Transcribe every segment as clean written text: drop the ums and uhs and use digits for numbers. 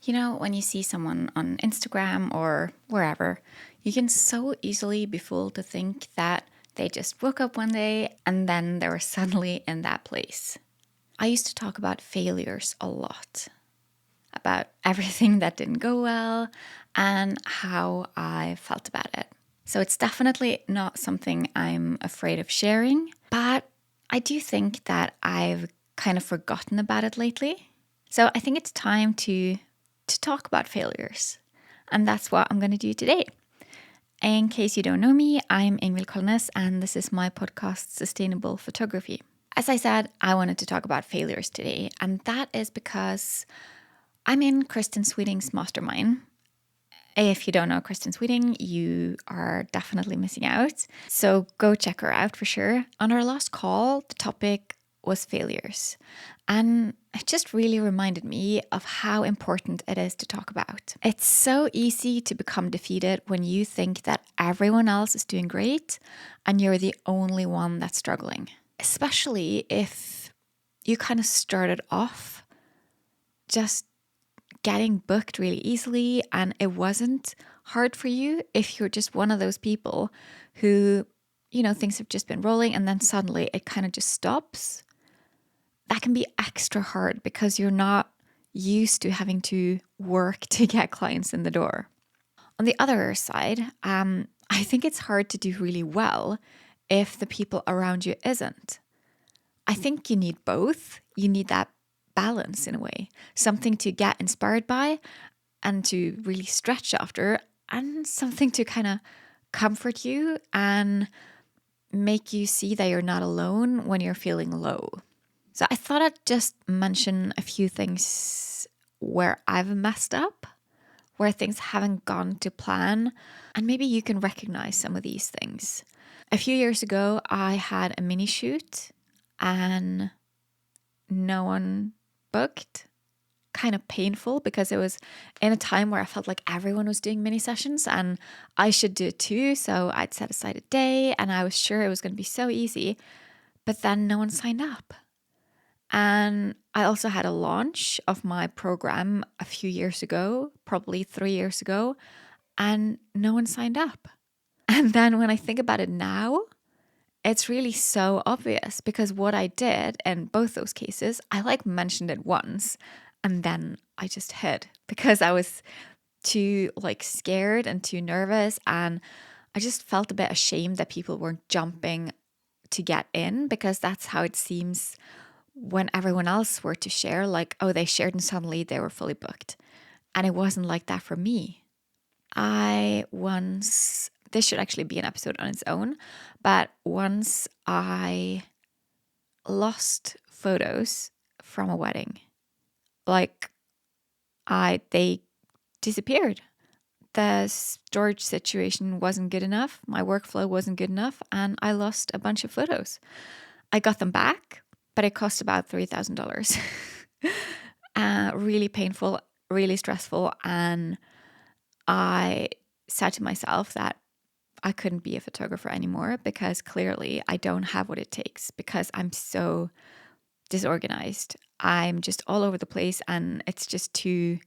You know, when you see someone on Instagram or wherever, you can so easily be fooled to think that they just woke up one day and then they were suddenly in that place. I used to talk about failures a lot, about everything that didn't go well and how I felt about it. So it's definitely not something I'm afraid of sharing, but I do think that I've kind of forgotten about it lately. So I think it's time to talk about failures. And that's what I'm going to do today. In case you don't know me, I'm Ingvild Kolnes, and this is my podcast, Sustainable Photography. As I said, I wanted to talk about failures today, and that is because I'm in Kristen Sweeting's mastermind. If you don't know Kristen Sweeting, you are definitely missing out. So go check her out for sure. On our last call, the topic was failures. And it just really reminded me of how important it is to talk about. It's so easy to become defeated when you think that everyone else is doing great and you're the only one that's struggling. Especially if you kind of started off just getting booked really easily and it wasn't hard for you. If you're just one of those people who, things have just been rolling and then suddenly it kind of just stops, that can be extra hard because you're not used to having to work to get clients in the door. On the other side, I think it's hard to do really well if the people around you isn't. I think you need both. You need that balance in a way, something to get inspired by and to really stretch after, and something to kind of comfort you and make you see that you're not alone when you're feeling low. So I thought I'd just mention a few things where I've messed up, where things haven't gone to plan, and maybe you can recognize some of these things. A few years ago, I had a mini shoot and no one booked. Kind of painful because it was in a time where I felt like everyone was doing mini sessions and I should do it too. So I'd set aside a day and I was sure it was going to be so easy, but then no one signed up. And I also had a launch of my program a few years ago, probably 3 years ago, and no one signed up. And then when I think about it now, it's really so obvious because what I did in both those cases, I mentioned it once and then I just hid because I was too scared and too nervous, and I just felt a bit ashamed that people weren't jumping to get in, because that's how it seems when everyone else were to share, oh, they shared and suddenly they were fully booked. And it wasn't like that for me. This should actually be an episode on its own, but once I lost photos from a wedding. They disappeared. The storage situation wasn't good enough. My workflow wasn't good enough, and I lost a bunch of photos. I got them back, but it cost about $3,000. Really painful, really stressful, and I said to myself that I couldn't be a photographer anymore because clearly I don't have what it takes, because I'm so disorganized. I'm just all over the place and it's just too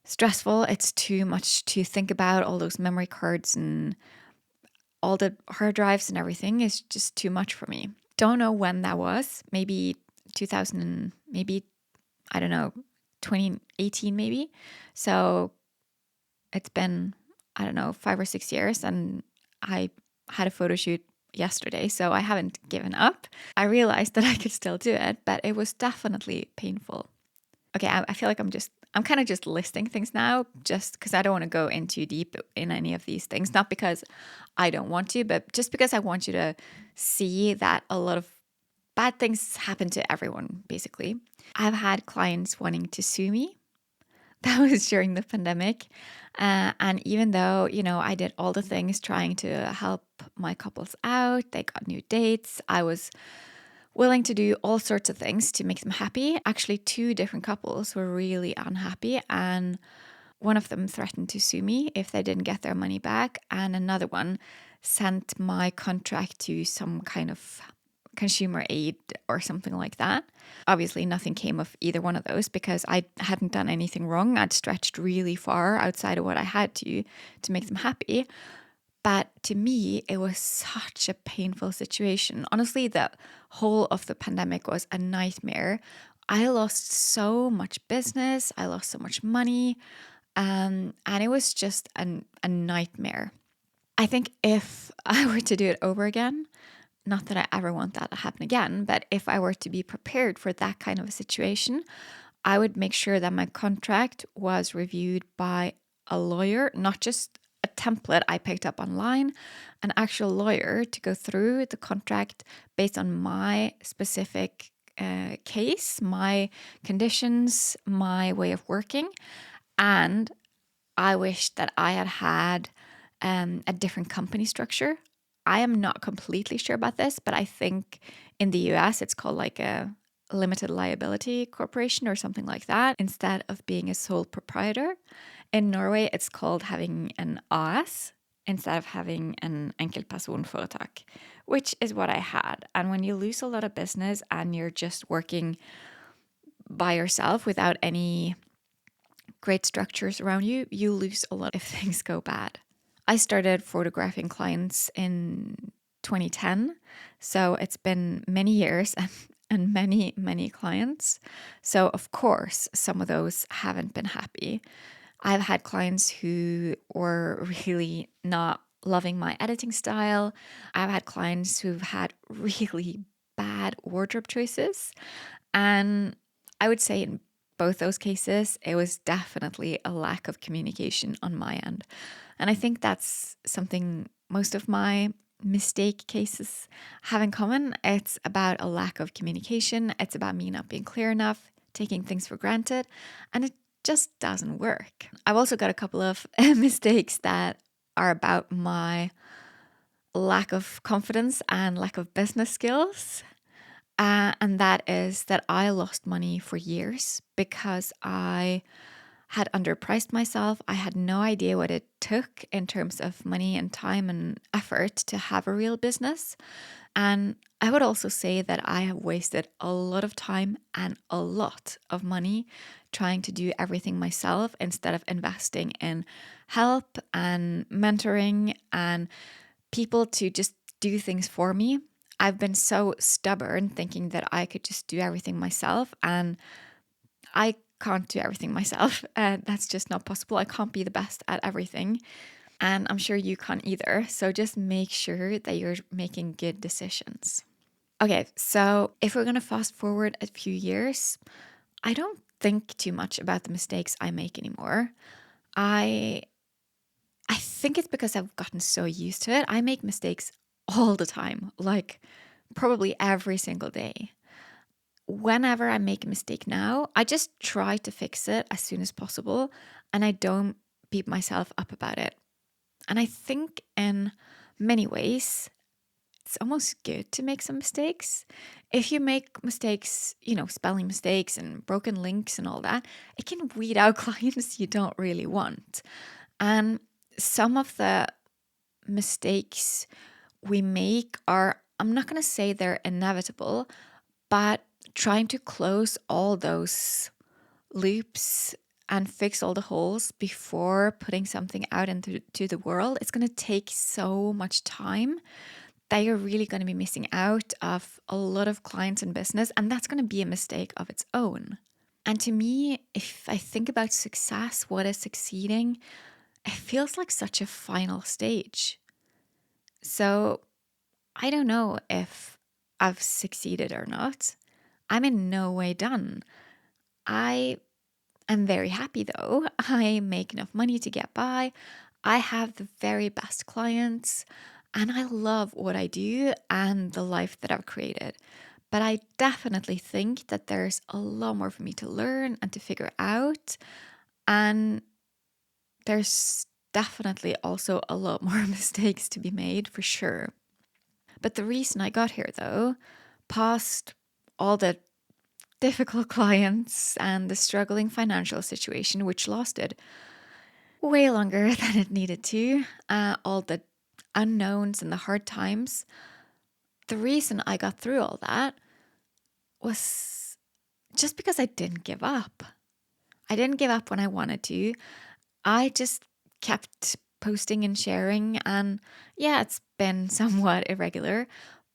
stressful. It's too much to think about. All those memory cards and all the hard drives and everything is just too much for me. Don't know when that was. Maybe 2000, maybe, I don't know, 2018 maybe. So it's been, I don't know, 5 or 6 years, and I had a photo shoot yesterday, so I haven't given up. I realized that I could still do it, but it was definitely painful. Okay, I feel like I'm kind of just listing things now, just because I don't want to go in too deep in any of these things. Not because I don't want to, but just because I want you to see that a lot of bad things happen to everyone, basically. I've had clients wanting to sue me. That was during the pandemic. And even though, I did all the things trying to help my couples out, they got new dates, I was willing to do all sorts of things to make them happy. Actually, 2 different couples were really unhappy, and one of them threatened to sue me if they didn't get their money back, and another one sent my contract to some kind of consumer aid or something like that. Obviously, nothing came of either one of those because I hadn't done anything wrong. I'd stretched really far outside of what I had to make them happy. But to me, it was such a painful situation. Honestly, the whole of the pandemic was a nightmare. I lost so much business, I lost so much money, and it was just a nightmare. I think if I were to do it over again, not that I ever want that to happen again, but if I were to be prepared for that kind of a situation, I would make sure that my contract was reviewed by a lawyer, not just a template I picked up online, an actual lawyer to go through the contract based on my specific case, my conditions, my way of working. And I wish that I had had a different company structure. I am not completely sure about this, but I think in the US it's called like a limited liability corporation or something like that instead of being a sole proprietor. In Norway, it's called having an AS instead of having an enkeltpersonforetak, which is what I had. And when you lose a lot of business and you're just working by yourself without any great structures around you, you lose a lot if things go bad. I started photographing clients in 2010, so it's been many years and many, many clients. So, of course, some of those haven't been happy. I've had clients who were really not loving my editing style. I've had clients who've had really bad wardrobe choices. And I would say in both those cases, it was definitely a lack of communication on my end. And I think that's something most of my mistake cases have in common. It's about a lack of communication. It's about me not being clear enough, taking things for granted, and it just doesn't work. I've also got a couple of mistakes that are about my lack of confidence and lack of business skills. And that is that I lost money for years because I had underpriced myself. I had no idea what it took in terms of money and time and effort to have a real business. And I would also say that I have wasted a lot of time and a lot of money trying to do everything myself instead of investing in help and mentoring and people to just do things for me. I've been so stubborn thinking that I could just do everything myself, and I can't do everything myself. That's just not possible. I can't be the best at everything, and I'm sure you can't either. So just make sure that you're making good decisions. Okay, so if we're going to fast forward a few years, I don't think too much about the mistakes I make anymore. I think it's because I've gotten so used to it. I make mistakes all the time, like probably every single day. Whenever I make a mistake now, I just try to fix it as soon as possible and I don't beat myself up about it. And I think in many ways, it's almost good to make some mistakes. If you make mistakes, spelling mistakes and broken links and all that, it can weed out clients you don't really want. And some of the mistakes we make are, I'm not going to say they're inevitable, but trying to close all those loops and fix all the holes before putting something out into the world, it's going to take so much time that you're really going to be missing out of a lot of clients and business, and that's going to be a mistake of its own. And to me, if I think about success, what is succeeding, it feels like such a final stage. So I don't know if I've succeeded or not. I'm in no way done. I am very happy though. I make enough money to get by. I have the very best clients and I love what I do and the life that I've created. But I definitely think that there's a lot more for me to learn and to figure out. And there's definitely also a lot more mistakes to be made for sure. But the reason I got here though, past all the difficult clients and the struggling financial situation, which lasted way longer than it needed to, all the unknowns and the hard times, the reason I got through all that was just because I didn't give up. I didn't give up when I wanted to. I just kept posting and sharing. And yeah, it's been somewhat irregular,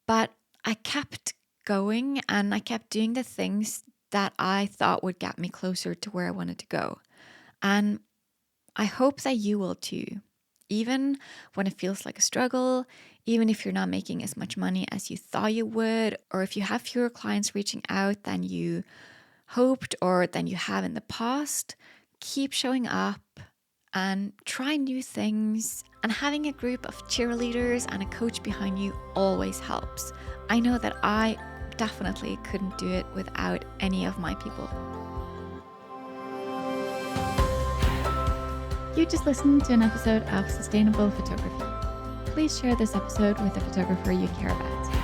but I kept going and I kept doing the things that I thought would get me closer to where I wanted to go. And I hope that you will too. Even when it feels like a struggle, even if you're not making as much money as you thought you would, or if you have fewer clients reaching out than you hoped or than you have in the past, keep showing up and try new things. And having a group of cheerleaders and a coach behind you always helps. I know that I definitely couldn't do it without any of my people. You just listened to an episode of Sustainable Photography. Please share this episode with a photographer you care about.